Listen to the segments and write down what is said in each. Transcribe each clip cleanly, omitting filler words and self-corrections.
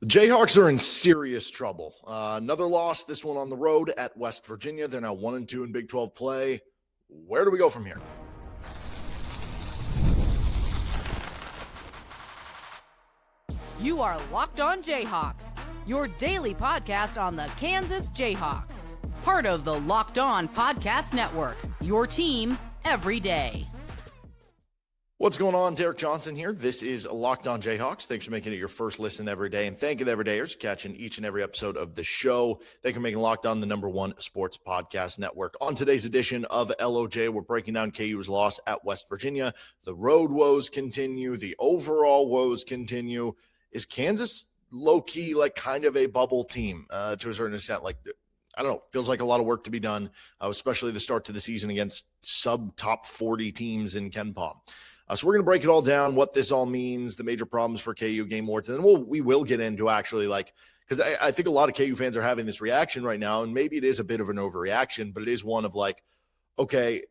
The Jayhawks are in serious trouble. Another loss, this one on the road at West Virginia. They're now 1-2 in Big 12 play. Where do we go from here? You are Locked On Jayhawks, your daily podcast on the Kansas Jayhawks. Part of the Locked On Podcast Network, your team every day. What's going on? Derek Johnson here. This is Locked On Jayhawks. Thanks for making it your first listen every day. And thank you to everydayers catching each and every episode of the show. Thank you for making Locked On the #1 sports podcast network. On today's edition of LOJ, we're breaking down KU's loss at West Virginia. The road woes continue. The overall woes continue. Is Kansas low-key like kind of a bubble team to a certain extent? Like, I don't know, feels like a lot of work to be done, especially the start to the season against sub-top 40 teams in KenPom. So we're going to break it all down, what this all means, the major problems for KU game awards, and then we will get into actually because I think a lot of KU fans are having this reaction right now, and maybe it is a bit of an overreaction, but it is one of okay,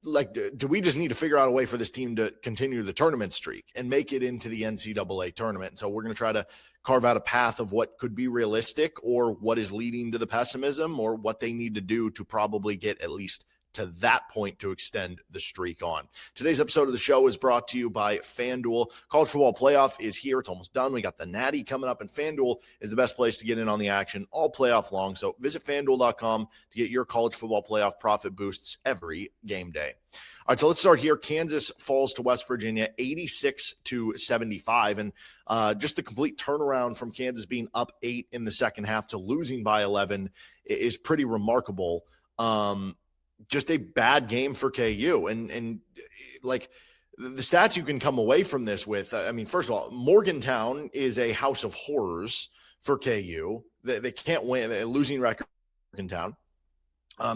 do we just need to figure out a way for this team to continue the tournament streak and make it into the NCAA tournament? And so we're going to try to carve out a path of what could be realistic or what is leading to the pessimism or what they need to do to probably get at least to that point to extend the streak on. Today's episode of the show is brought to you by FanDuel. College football playoff is here. It's almost done. We got the Natty coming up, and FanDuel is the best place to get in on the action all playoff long. So visit FanDuel.com to get your college football playoff profit boosts every game day. All right, so let's start here. Kansas falls to West Virginia 86-75, and just the complete turnaround from Kansas being up 8 in the second half to losing by 11 is pretty remarkable. Just a bad game for KU. And like the stats you can come away from this with, I mean, first of all, Morgantown is a house of horrors for KU. They can't win. They're losing record Morgantown.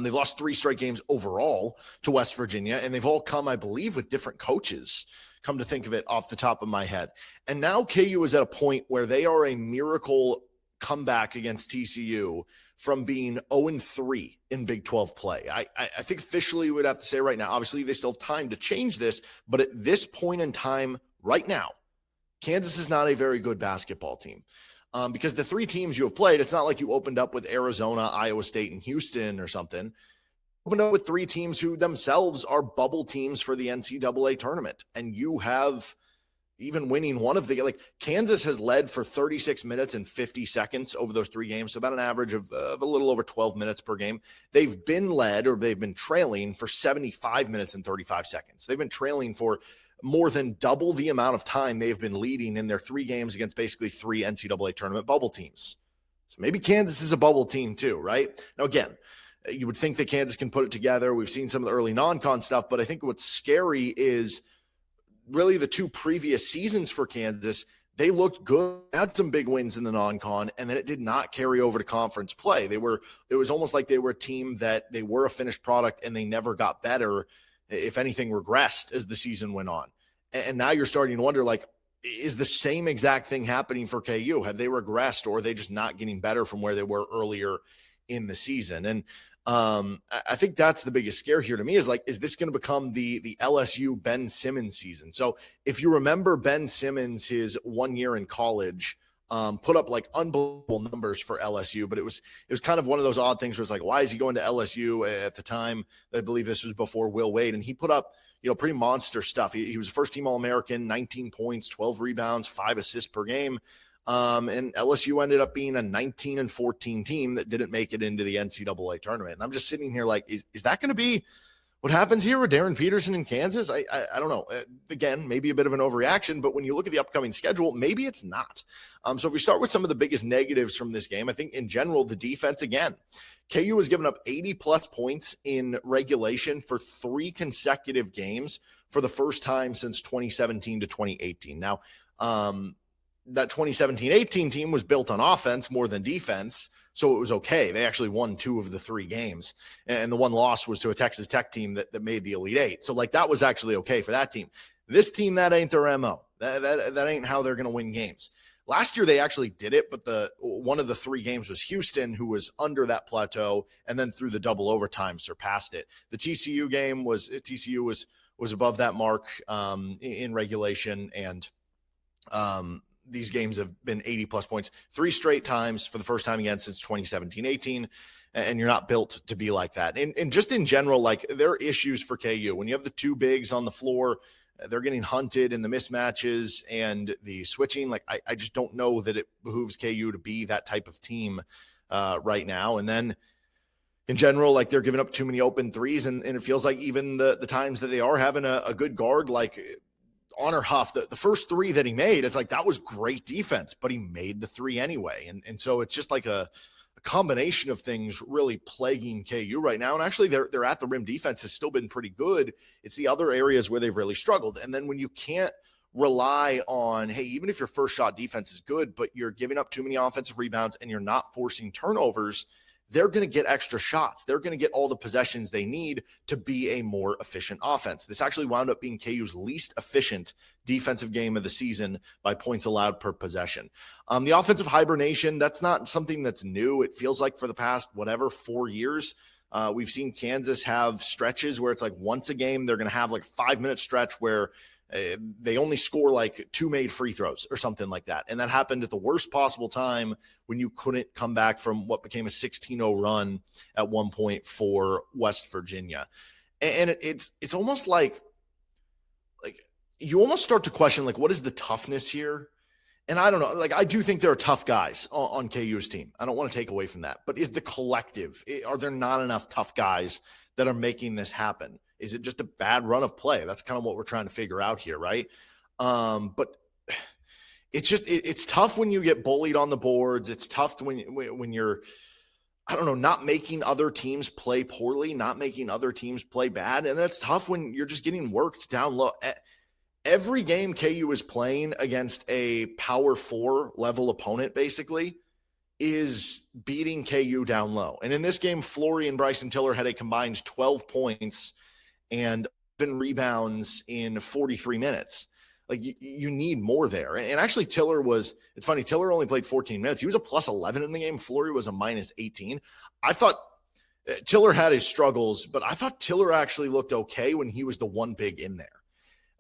They've lost 3 straight games overall to West Virginia, and they've all come, I believe, with different coaches, come to think of it off the top of my head. And now KU is at a point where they are a miracle comeback against TCU from being 0-3 in Big 12 play. I think officially we would have to say right now, obviously they still have time to change this, but at this point in time right now, Kansas is not a very good basketball team. Because the 3 teams you have played, it's not like you opened up with Arizona, Iowa State, and Houston or something. You opened up with 3 teams who themselves are bubble teams for the NCAA tournament. And you have even winning one of the, Kansas has led for 36 minutes and 50 seconds over those 3 games. So about an average of a little over 12 minutes per game. They've been led, or they've been trailing for 75 minutes and 35 seconds. They've been trailing for more than double the amount of time they've been leading in their 3 games against basically 3 NCAA tournament bubble teams. So maybe Kansas is a bubble team too, right? Now, again, you would think that Kansas can put it together. We've seen some of the early non-con stuff, but I think what's scary is really the 2 previous seasons for Kansas. They looked good, had some big wins in the non-con, and then it did not carry over to conference play. It was almost like they were a team that they were a finished product and they never got better. If anything, regressed as the season went on. And now you're starting to wonder, is the same exact thing happening for KU? Have they regressed, or are they just not getting better from where they were earlier in the season? And I think that's the biggest scare here to me is this going to become the LSU Ben Simmons season? So if you remember Ben Simmons, his 1 year in college, put up unbelievable numbers for LSU, but it was kind of one of those odd things where it's why is he going to LSU at the time? I believe this was before Will Wade, and he put up, pretty monster stuff. He was a first team All-American, 19 points, 12 rebounds, 5 assists per game. And LSU ended up being a 19-14 team that didn't make it into the NCAA tournament. And I'm just sitting here is that going to be what happens here with Darryn Peterson in Kansas? I don't know. Again, maybe a bit of an overreaction, but when you look at the upcoming schedule, maybe it's not. So if we start with some of the biggest negatives from this game, I think in general, the defense, again, KU has given up 80-plus points in regulation for 3 consecutive games for the first time since 2017 to 2018. Now, that 2017-18 team was built on offense more than defense, so it was okay. They actually won 2 of the 3 games, and the one loss was to a Texas Tech team that made the Elite Eight. So, that was actually okay for that team. This team, that ain't their MO. That ain't how they're going to win games. Last year, they actually did it, but one of the 3 games was Houston, who was under that plateau, and then through the double overtime surpassed it. The TCU game was above that mark in regulation, and these games have been 80 plus points 3 straight times for the first time again since 2017-18. And you're not built to be like that. And just in general, like, there are issues for KU. When you have the two bigs on the floor, they're getting hunted in the mismatches and the switching. Like, I just don't know that it behooves KU to be that type of team right now. And then in general, like, they're giving up too many open threes. And it feels like even the times that they are having a good guard, like Honor Huff, the first three that he made, it's like, that was great defense, but he made the three anyway. And so it's just like a combination of things really plaguing KU right now. And actually their at the rim defense has still been pretty good. It's the other areas where they've really struggled. And then when you can't rely on, hey, even if your first shot defense is good, but you're giving up too many offensive rebounds and you're not forcing turnovers, they're going to get extra shots. They're going to get all the possessions they need to be a more efficient offense. This actually wound up being KU's least efficient defensive game of the season by points allowed per possession. The offensive hibernation, that's not something that's new. It feels like for the past, 4 years, we've seen Kansas have stretches where it's like once a game, they're going to have like a 5-minute stretch where they only score like 2 made free throws or something like that. And that happened at the worst possible time when you couldn't come back from what became a 16-0 run at one point for West Virginia. And it's almost like you almost start to question, like, what is the toughness here? And I don't know, like, I do think there are tough guys on KU's team. I don't want to take away from that, but is the collective, are there not enough tough guys that are making this happen? Is it just a bad run of play? That's kind of what we're trying to figure out here, right? But it's just it's tough when you get bullied on the boards. It's tough when you're, I don't know, not making other teams play poorly, not making other teams play bad. And that's tough when you're just getting worked down low. Every game KU is playing against a Power 4 level opponent, basically, is beating KU down low. And in this game, Flory and Bryson Tiller had a combined 12 points and 7 rebounds in 43 minutes. Like, you need more there. And actually, Tiller only played 14 minutes. He was a plus 11 in the game. Flory was a minus 18. I thought Tiller had his struggles, but I thought Tiller actually looked okay when he was the one big in there.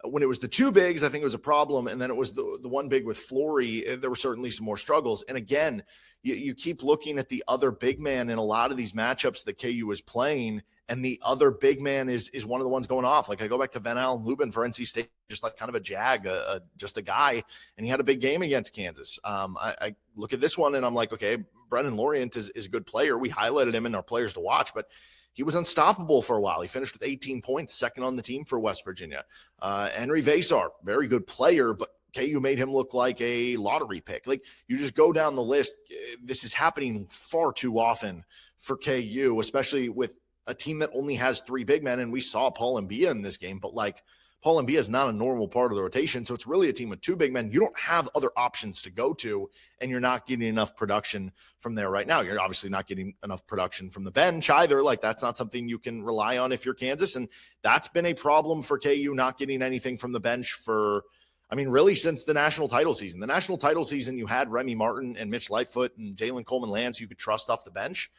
When it was the two bigs, I think it was a problem. And then it was the one big with Flory. There were certainly some more struggles. And again, you keep looking at the other big man in a lot of these matchups that KU was playing, and the other big man is one of the ones going off. Like, I go back to Van Allen Lubin for NC State, just like kind of a jag, just a guy, and he had a big game against Kansas. I look at this one and I'm like, okay, Brendan Lorient is a good player. We highlighted him in our players to watch, but he was unstoppable for a while. He finished with 18 points, second on the team for West Virginia. Henry Vasar, very good player, but KU made him look like a lottery pick. Like, you just go down the list. This is happening far too often for KU, especially with a team that only has 3 big men. And we saw Paul Mbia in this game, but like, Paul Mbia is not a normal part of the rotation. So it's really a team with 2 big men. You don't have other options to go to, and you're not getting enough production from there right now. You're obviously not getting enough production from the bench either. Like, that's not something you can rely on if you're Kansas. And that's been a problem for KU, not getting anything from the bench for, really since the national title season. The national title season, you had Remy Martin and Mitch Lightfoot and Jalen Coleman-Lance you could trust off the bench.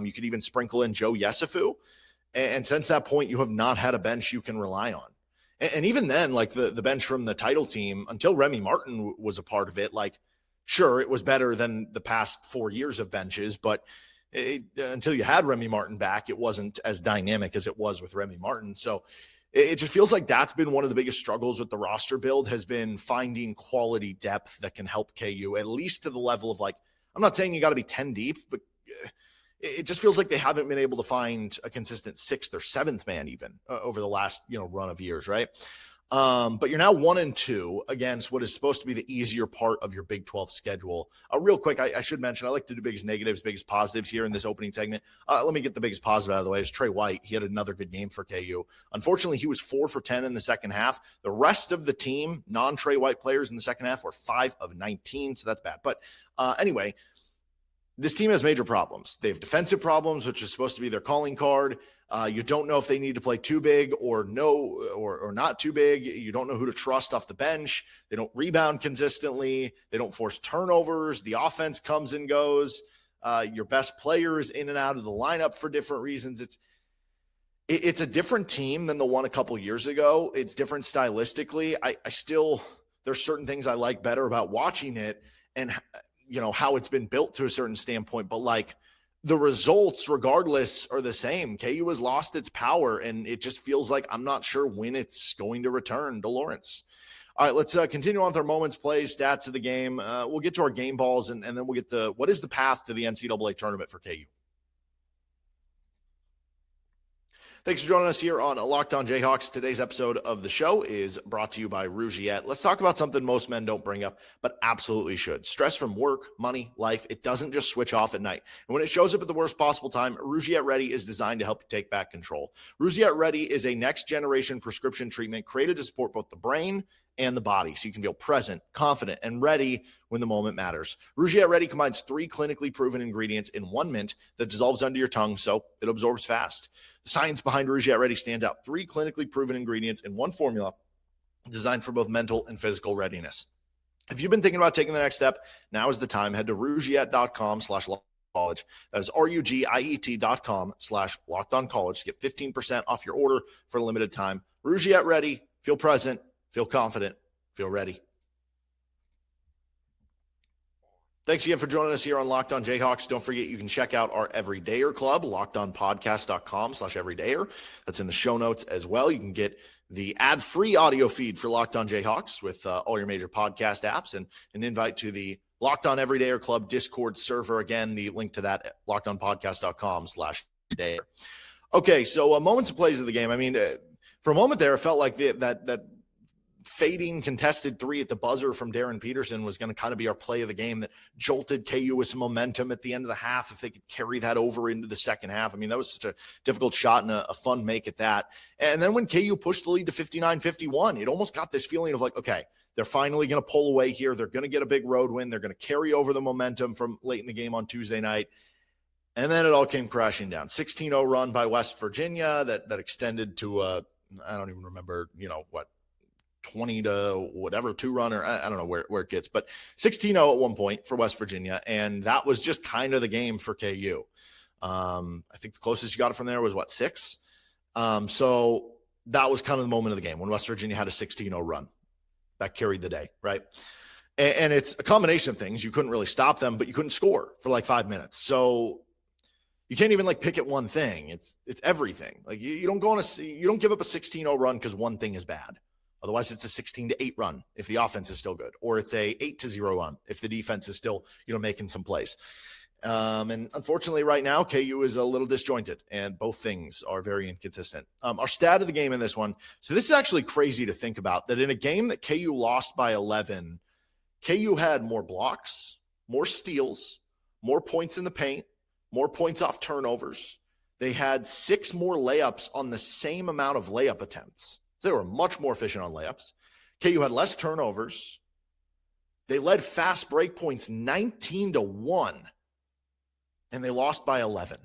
You could even sprinkle in Joe Yesufu. And since that point, you have not had a bench you can rely on. And even then, like, the bench from the title team, until Remy Martin was a part of it, like, sure, it was better than the past 4 years of benches, but until you had Remy Martin back, it wasn't as dynamic as it was with Remy Martin. So it just feels like that's been one of the biggest struggles with the roster build, has been finding quality depth that can help KU, at least to the level of, like, I'm not saying you got to be 10 deep, but it just feels like they haven't been able to find a consistent 6th or 7th man even over the last, run of years, right? But you're now 1-2 against what is supposed to be the easier part of your Big 12 schedule. Real quick, I should mention, I like to do biggest negatives, biggest positives here in this opening segment. Let me get the biggest positive out of the way. It's Trey White. He had another good game for KU. Unfortunately, he was 4 for 10 in the second half. The rest of the team, non-Trey White players in the second half, were 5 of 19, so that's bad. But anyway, this team has major problems. They have defensive problems, which is supposed to be their calling card. You don't know if they need to play too big or not too big. You don't know who to trust off the bench. They don't rebound consistently. They don't force turnovers. The offense comes and goes. Your best players in and out of the lineup for different reasons. It's a different team than the one a couple years ago. It's different stylistically. I still There's certain things I like better about watching it and, how it's been built to a certain standpoint. But like the results, regardless, are the same. KU has lost its power, and it just feels like I'm not sure when it's going to return to Lawrence. All right, let's continue on with our moments, plays, stats of the game. We'll get to our game balls, and then we'll get what is the path to the NCAA tournament for KU? Thanks for joining us here on Locked On Jayhawks. Today's episode of the show is brought to you by Rougiette. Let's talk about something most men don't bring up, but absolutely should. Stress from work, money, life, it doesn't just switch off at night. And when it shows up at the worst possible time, Rougiette Ready is designed to help you take back control. Rougiette Ready is a next-generation prescription treatment created to support both the brain and the body, so you can feel present, confident, and ready when the moment matters. Rougiette Ready combines 3 clinically proven ingredients in one mint that dissolves under your tongue so it absorbs fast. The science behind Rougiette Ready stands out. 3 clinically proven ingredients in one formula designed for both mental and physical readiness. If you've been thinking about taking the next step, now is the time. Head to Rougiette.com/college. That is RUGIET.com/LockedOnCollege to get 15% off your order for a limited time. Rougiette Ready. Feel present. Feel confident. Feel ready. Thanks again for joining us here on Locked On Jayhawks. Don't forget you can check out our Everydayer Club, LockedOnPodcast.com/Everydayer. That's in the show notes as well. You can get the ad-free audio feed for Locked On Jayhawks with all your major podcast apps and an invite to the Locked On Everydayer Club Discord server. Again, the link to that at LockedOnPodcast.com/Everydayer. Okay, so moments and plays of the game. I mean, for a moment there, it felt like that fading contested 3 at the buzzer from Darryn Peterson was going to kind of be our play of the game that jolted KU with some momentum at the end of the half if they could carry that over into the second half. I mean, that was such a difficult shot and a fun make at that. And then when KU pushed the lead to 59-51, it almost got this feeling of like, okay, they're finally going to pull away here. They're going to get a big road win. They're going to carry over the momentum from late in the game on Tuesday night. And then it all came crashing down. 16-0 run by West Virginia that extended to I don't even remember, 20 to whatever 2 run, or I don't know where it gets, but 16-0 at one point for West Virginia. And that was just kind of the game for KU. I think the closest you got it from there was 6. So that was kind of the moment of the game when West Virginia had a 16-0 run that carried the day. Right. And it's a combination of things. You couldn't really stop them, but you couldn't score for 5 minutes. So you can't even pick at one thing. It's everything. You don't give up a 16-0 run because one thing is bad. Otherwise, it's a 16-8 run if the offense is still good, or it's a 8-0 run if the defense is still, making some plays. And unfortunately, right now, KU is a little disjointed, and both things are very inconsistent. Our stat of the game in this one. So this is actually crazy to think about, that in a game that KU lost by 11, KU had more blocks, more steals, more points in the paint, more points off turnovers. They had 6 more layups on the same amount of layup attempts. They were much more efficient on layups. KU had less turnovers. They led fast break points 19-1, and they lost by 11.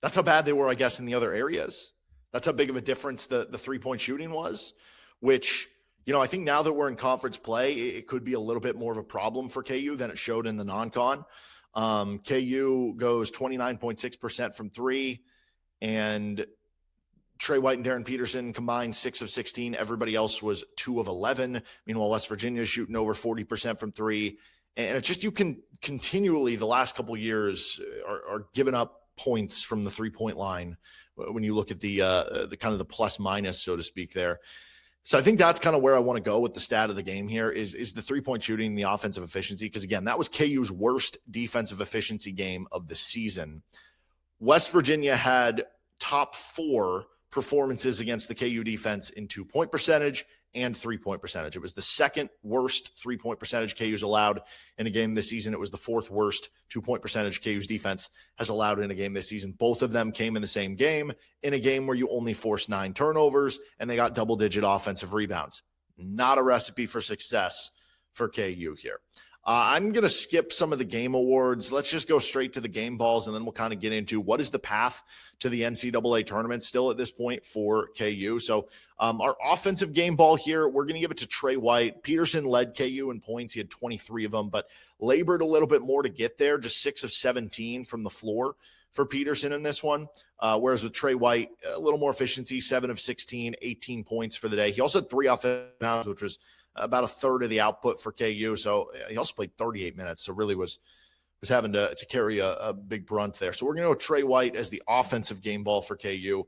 That's how bad they were, I guess, in the other areas. That's how big of a difference the three-point shooting was, which, I think now that we're in conference play, it could be a little bit more of a problem for KU than it showed in the non-con. KU goes 29.6% from 3, and Trey White and Darryn Peterson combined 6 of 16. Everybody else was 2 of 11. Meanwhile, West Virginia is shooting over 40% from 3. And it's just, you can continually, the last couple of years, are giving up points from the 3-point line when you look at the kind of the plus minus, so to speak, there. So I think that's kind of where I want to go with the stat of the game here is the 3-point shooting, the offensive efficiency. Because again, that was KU's worst defensive efficiency game of the season. West Virginia had top 4 performances against the KU defense in 2-point percentage and 3-point percentage. It was the second worst 3-point percentage KU's allowed in a game this season. It was the 4th worst 2-point percentage KU's defense has allowed in a game this season. Both of them came in the same game, in a game where you only forced 9 turnovers and they got double-digit offensive rebounds. Not a recipe for success for KU here. I'm going to skip some of the game awards. Let's just go straight to the game balls, and then we'll kind of get into what is the path to the NCAA tournament still at this point for KU. So our offensive game ball here, we're going to give it to Trey White. Peterson led KU in points. He had 23 of them, but labored a little bit more to get there, just 6 of 17 from the floor for Peterson in this one. Whereas with Trey White, a little more efficiency, 7 of 16, 18 points for the day. He also had 3 offensive rebounds, which was about a third of the output for KU. So he also played 38 minutes. So really was having to carry a big brunt there. So we're going to go Trey White as the offensive game ball for KU.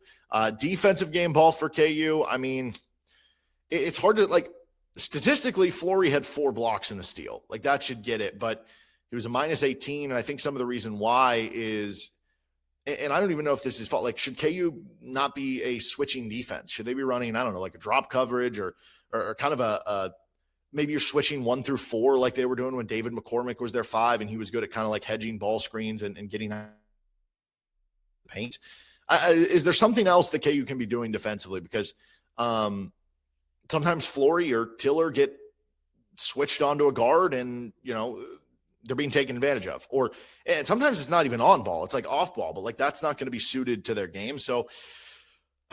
Defensive game ball for KU. I mean, it's hard to, like, statistically, Flory had 4 blocks and a steal. Like, that should get it. But he was a minus 18. And I think some of the reason why is, and I don't even know if this is fault. Like, should KU not be a switching defense? Should they be running, I don't know, like a drop coverage or kind of a maybe you're switching 1 through 4 like they were doing when David McCormick was their 5 and he was good at kind of like hedging ball screens and getting paint. Is there something else that KU can be doing defensively? Because sometimes Flory or Tiller get switched onto a guard and, you know, they're being taken advantage of. And sometimes it's not even on ball. It's like off ball, but like that's not going to be suited to their game. So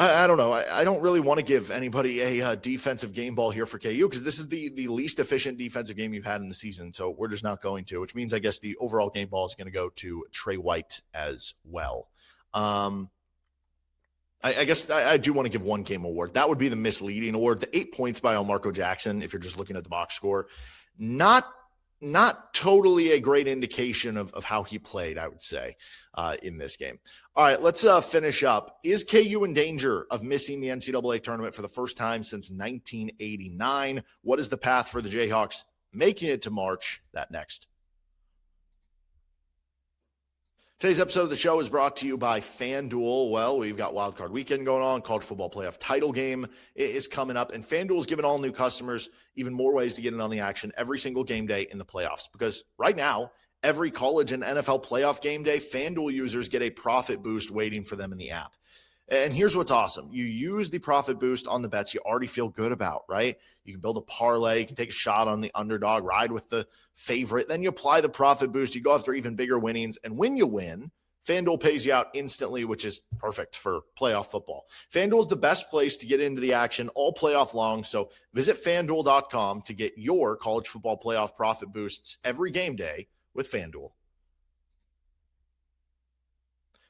I don't know. I don't really want to give anybody a defensive game ball here for KU because this is the least efficient defensive game you've had in the season. So we're just not going to, which means I guess the overall game ball is going to go to Trey White as well. I guess I do want to give one game award. That would be the misleading award. The 8 points by Elmarco Jackson, if you're just looking at the box score, not totally a great indication of how he played, I would say, in this game. All right, let's finish up. Is KU in danger of missing the NCAA tournament for the first time since 1989? What is the path for the Jayhawks making it to March? That next. Today's episode of the show is brought to you by FanDuel. Well, we've got Wildcard Weekend going on. College Football Playoff title game is coming up, and FanDuel is giving all new customers even more ways to get in on the action every single game day in the playoffs. Because right now, every college and NFL playoff game day, FanDuel users get a profit boost waiting for them in the app. And here's what's awesome. You use the profit boost on the bets you already feel good about, right? You can build a parlay. You can take a shot on the underdog, ride with the favorite. Then you apply the profit boost. You go after even bigger winnings. And when you win, FanDuel pays you out instantly, which is perfect for playoff football. FanDuel is the best place to get into the action all playoff long. So visit FanDuel.com to get your college football playoff profit boosts every game day with FanDuel.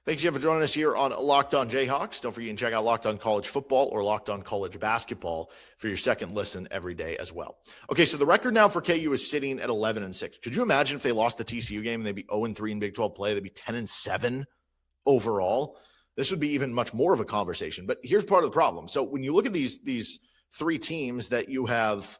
Thanks again for joining us here on Locked On Jayhawks. Don't forget to check out Locked On College Football or Locked On College Basketball for your second listen every day as well. Okay, so the record now for KU is sitting at 11-6. Could you imagine if they lost the TCU game and they'd be 0-3 in Big 12 play? They'd be 10-7 overall. This would be even much more of a conversation. But here's part of the problem. So when you look at these 3 teams that you have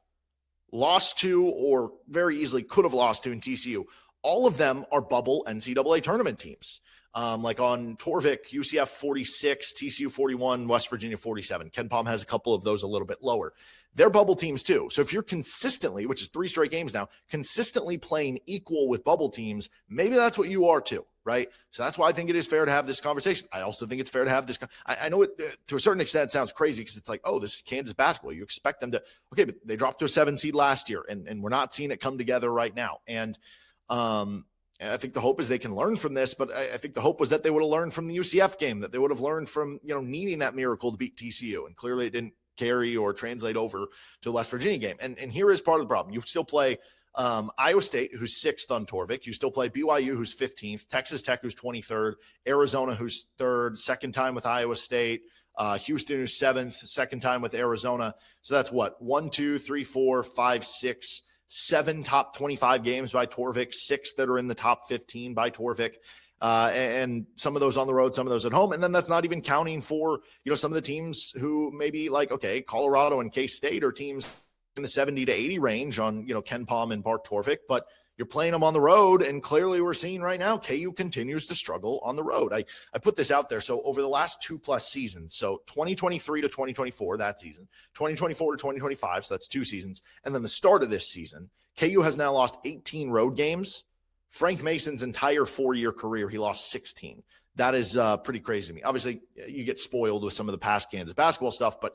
lost to or very easily could have lost to in TCU, all of them are bubble NCAA tournament teams. Like on Torvik, UCF 46, TCU 41, West Virginia 47. Ken Palm has a couple of those a little bit lower. They're bubble teams too. So if you're consistently, which is 3 straight games now, consistently playing equal with bubble teams, maybe that's what you are too, right? So that's why I think it is fair to have this conversation. I also think it's fair to have this. I know it to a certain extent sounds crazy because it's like, oh, this is Kansas basketball. You expect them to, okay, but they dropped to a 7 seed last year and we're not seeing it come together right now. And I think the hope is they can learn from this, but I think the hope was that they would have learned from the UCF game, that they would have learned from, needing that miracle to beat TCU. And clearly it didn't carry or translate over to the West Virginia game. And here is part of the problem. You still play Iowa State, who's 6th on Torvik. You still play BYU, who's 15th, Texas Tech, who's 23rd, Arizona, who's 3rd, second time with Iowa State, Houston, who's 7th, second time with Arizona. So that's what? 1, 2, 3, 4, 5, 6, 7 top 25 games by Torvik, 6 that are in the top 15 by Torvik, and some of those on the road, some of those at home. And then that's not even counting for, some of the teams who maybe like, okay, Colorado and K-State are teams in the 70 to 80 range on, Ken Palm and Bart Torvik, but you're playing them on the road. And clearly we're seeing right now, KU continues to struggle on the road. I put this out there. So over the last 2+ seasons, so 2023 to 2024, that season, 2024 to 2025, so that's 2 seasons. And then the start of this season, KU has now lost 18 road games. Frank Mason's entire 4-year career, he lost 16. That is pretty crazy to me. Obviously, you get spoiled with some of the past Kansas basketball stuff, but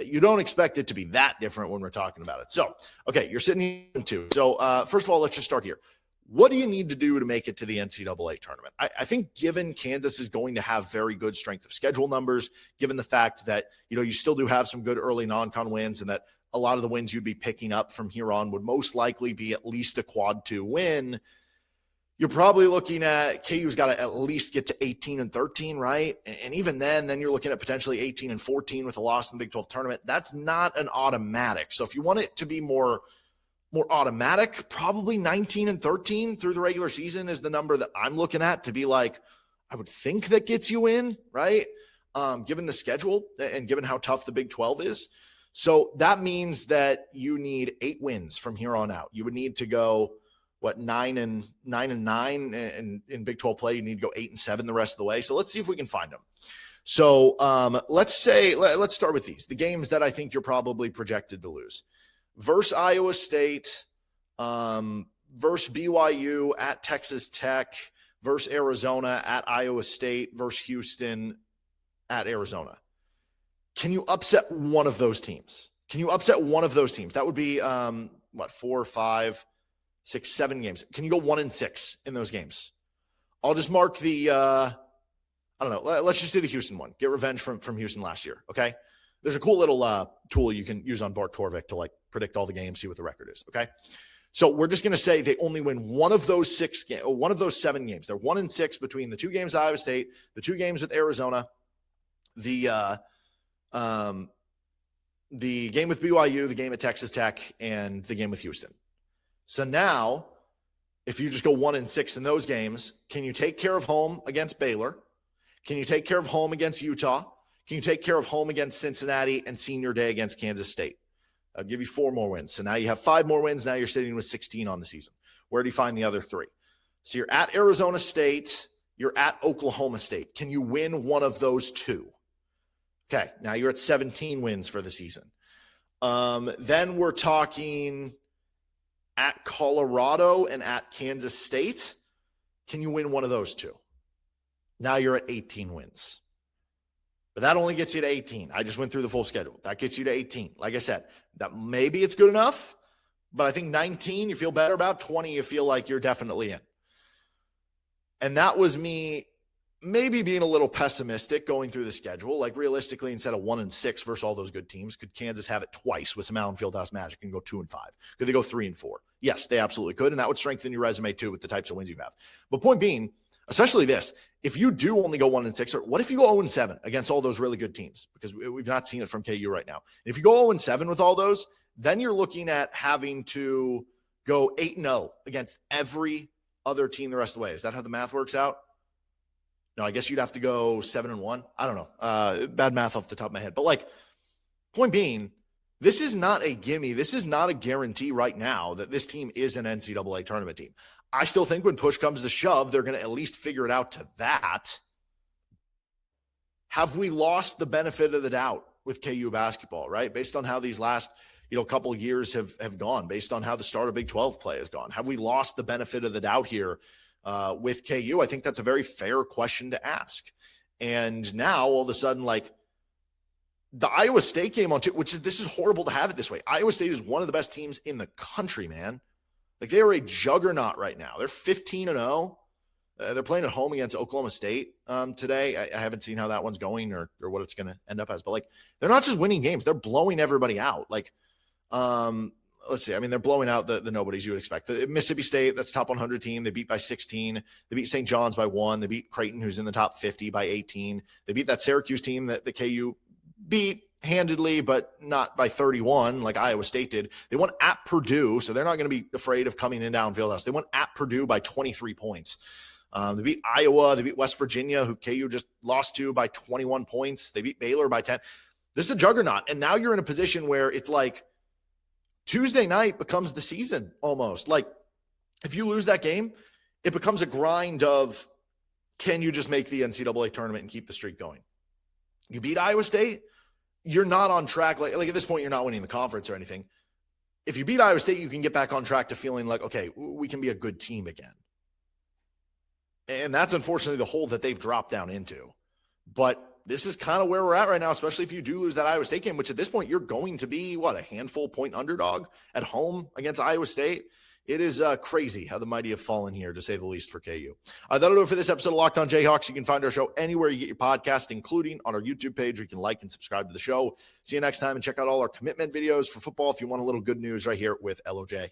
you don't expect it to be that different when we're talking about it. So, okay, you're sitting here in 2. So, first of all, let's just start here. What do you need to do to make it to the NCAA tournament? I think given Kansas is going to have very good strength of schedule numbers, given the fact that, you still do have some good early non-con wins and that a lot of the wins you'd be picking up from here on would most likely be at least a quad 2 win, you're probably looking at KU's got to at least get to 18-13, right? And even then you're looking at potentially 18-14 with a loss in the Big 12 tournament. That's not an automatic. So if you want it to be more automatic, probably 19-13 through the regular season is the number that I'm looking at to be like, I would think that gets you in, right? Given the schedule and given how tough the Big 12 is. So that means that you need 8 wins from here on out. You would need to go, 9-9, and in Big 12 play, you need to go 8-7 the rest of the way. So let's see if we can find them. So let's start with these, the games that I think you're probably projected to lose. Versus Iowa State, versus BYU, at Texas Tech, versus Arizona, at Iowa State, versus Houston, at Arizona. Can you upset one of those teams? That would be 4, 5, 6, 7 games. Can you go 1-6 in those games? I'll just mark the I don't know. Let's just do the Houston one. Get revenge from Houston last year. Okay. There's a cool little tool you can use on Bart Torvik to predict all the games, see what the record is. Okay. So we're just going to say they only win one of those 7 games. They're 1-6 between the 2 games at Iowa State, the 2 games with Arizona, the game with BYU, the game at Texas Tech, and the game with Houston. So now, if you just go 1-6 in those games, can you take care of home against Baylor? Can you take care of home against Utah? Can you take care of home against Cincinnati and senior day against Kansas State? I'll give you 4 more wins. So now you have 5 more wins. Now you're sitting with 16 on the season. Where do you find the other 3? So you're at Arizona State. You're at Oklahoma State. Can you win one of those 2? Okay, now you're at 17 wins for the season. Then we're talking at Colorado and at Kansas State. Can you win one of those 2? Now you're at 18 wins. But that only gets you to 18. I just went through the full schedule. That gets you to 18. Like I said, that maybe it's good enough, but I think 19 you feel better about, 20 you feel like you're definitely in. And that was me maybe being a little pessimistic going through the schedule. Like realistically, instead of 1-6 versus all those good teams, could Kansas have it twice with some Allen Fieldhouse magic and go 2-5? Could they go 3-4? Yes, they absolutely could. And that would strengthen your resume too with the types of wins you have. But point being, especially this, if you do only go 1-6, or what if you go 0-7 against all those really good teams? Because we've not seen it from KU right now. And if you go 0-7 with all those, then you're looking at having to go 8-0 against every other team the rest of the way. Is that how the math works out? No, I guess you'd have to go 7-1. I don't know. Bad math off the top of my head. But point being, this is not a gimme. This is not a guarantee right now that this team is an NCAA tournament team. I still think when push comes to shove, they're going to at least figure it out to that. Have we lost the benefit of the doubt with KU basketball, right? Based on how these last couple of years have gone, based on how the start of Big 12 play has gone. Have we lost the benefit of the doubt here with KU? I think that's a very fair question to ask. And now all of a sudden, the Iowa State game on 2, this is horrible to have it this way. Iowa State is one of the best teams in the country, man. They are a juggernaut right now. They're 15-0. They're playing at home against Oklahoma State today. I haven't seen how that one's going or what it's going to end up as. But they're not just winning games; they're blowing everybody out. Let's see. I mean, they're blowing out the nobodies you would expect. The Mississippi State, that's top 100 team. They beat by 16. They beat St. John's by 1. They beat Creighton, who's in the top 50, by 18. They beat that Syracuse team that the KU beat handedly, but not by 31 like Iowa State did. They won at Purdue, so they're not going to be afraid of coming in down Fieldhouse. They won at Purdue by 23 points. They beat Iowa. They beat West Virginia, who KU just lost to, by 21 points. They beat Baylor by 10. This is a juggernaut. And now you're in a position where it's Tuesday night becomes the season almost. If you lose that game, it becomes a grind of, can you just make the NCAA tournament and keep the streak going? You beat Iowa State, you're not on track. At this point, you're not winning the conference or anything. If you beat Iowa State, you can get back on track to feeling okay, we can be a good team again. And that's unfortunately the hole that they've dropped down into. But this is kind of where we're at right now, especially if you do lose that Iowa State game, which at this point, you're going to be, a handful point underdog at home against Iowa State. It is crazy how the mighty have fallen here, to say the least, for KU. That'll do it for this episode of Locked On Jayhawks. You can find our show anywhere you get your podcast, including on our YouTube page, where you can like and subscribe to the show. See you next time, and check out all our commitment videos for football if you want a little good news right here with LOJ.